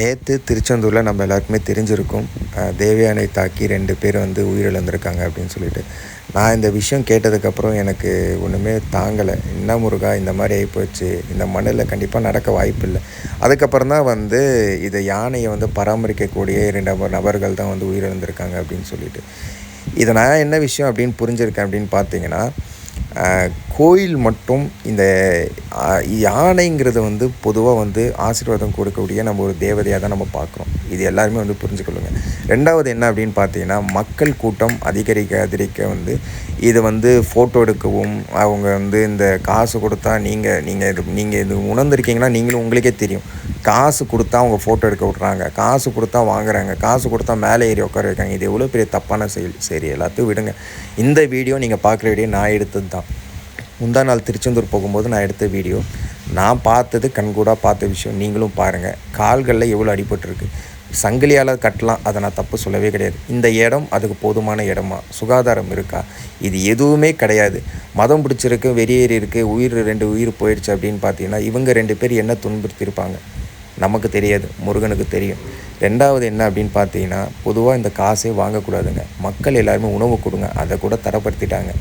நேற்று திருச்செந்தூரில் நம்ம எல்லாருக்குமே தெரிஞ்சிருக்கும். தேவயானை தாக்கி 2 பேர் உயிரிழந்திருக்காங்க அப்படின்னு சொல்லிட்டு. நான் இந்த விஷயம் கேட்டதுக்கப்புறம் எனக்கு ஒன்றுமே தாங்கலை. என்ன முருகா இந்த மாதிரி ஆகிப்போச்சு, இந்த மண்ணில் கண்டிப்பாக நடக்க வாய்ப்பில்லை. அதுக்கப்புறம் தான் இதை யானையை பராமரிக்கக்கூடிய 2 நபர்கள் தான் உயிரிழந்திருக்காங்க அப்படின்னு சொல்லிட்டு. இதை நான் என்ன விஷயம் அப்படின்னு புரிஞ்சிருக்கேன் அப்படின்னு பார்த்தீங்கன்னா, கோயில் மட்டும் இந்த யானைங்கிறது பொதுவாக ஆசீர்வாதம் கொடுக்கக்கூடிய நம்ம ஒரு தேவதையாக தான் நம்ம பார்க்குறோம். இது எல்லாருமே புரிஞ்சுக்கொள்ளுங்க. 2வது என்ன அப்படின்னு பார்த்தீங்கன்னா, மக்கள் கூட்டம் அதிகரிக்க இது ஃபோட்டோ எடுக்கவும் அவங்க இந்த காசு கொடுத்தா நீங்கள் இது உணர்ந்திருக்கீங்கன்னா நீங்களும் உங்களுக்கே தெரியும். காசு கொடுத்தா அவங்க ஃபோட்டோ எடுக்க விட்றாங்க, காசு கொடுத்தா வாங்குறாங்க, காசு கொடுத்தா மேலே ஏறி உட்கார வைக்காங்க. இது எவ்வளோ பெரிய தப்பான செயல். சரி, எல்லாத்தையும் விடுங்க. இந்த வீடியோ நீங்கள் பார்க்குற வீடியோ நான் எடுத்தது தான். முந்தா நாள் திருச்செந்தூர் போகும்போது நான் எடுத்த வீடியோ. நான் பார்த்தது கண்கூடாக பார்த்த விஷயம். நீங்களும் பாருங்கள். கால்களில் எவ்வளோ அடிபட்டுருக்கு. சங்கிலியால் கட்டலாம், அதை நான் தப்பு சொல்லவே கிடையாது. இந்த இடம் அதுக்கு போதுமான இடமா? சுகாதாரம் இருக்கா? இது எதுவுமே கிடையாது. மதம் பிடிச்சிருக்கு, வெறியேறி இருக்குது, 2 உயிர் போயிடுச்சு அப்படின்னு பார்த்தீங்கன்னா, இவங்க 2 பேர் என்ன துன்புறுத்தியிருப்பாங்க நமக்கு தெரியாது, முருகனுக்கு தெரியும். 2வது என்ன அப்படின்னு பார்த்தீங்கன்னா, பொதுவாக இந்த காசே வாங்கக்கூடாதுங்க. மக்கள் எல்லாருமே உணவு கொடுங்க, அதை கூட தரப்படுத்திட்டாங்க.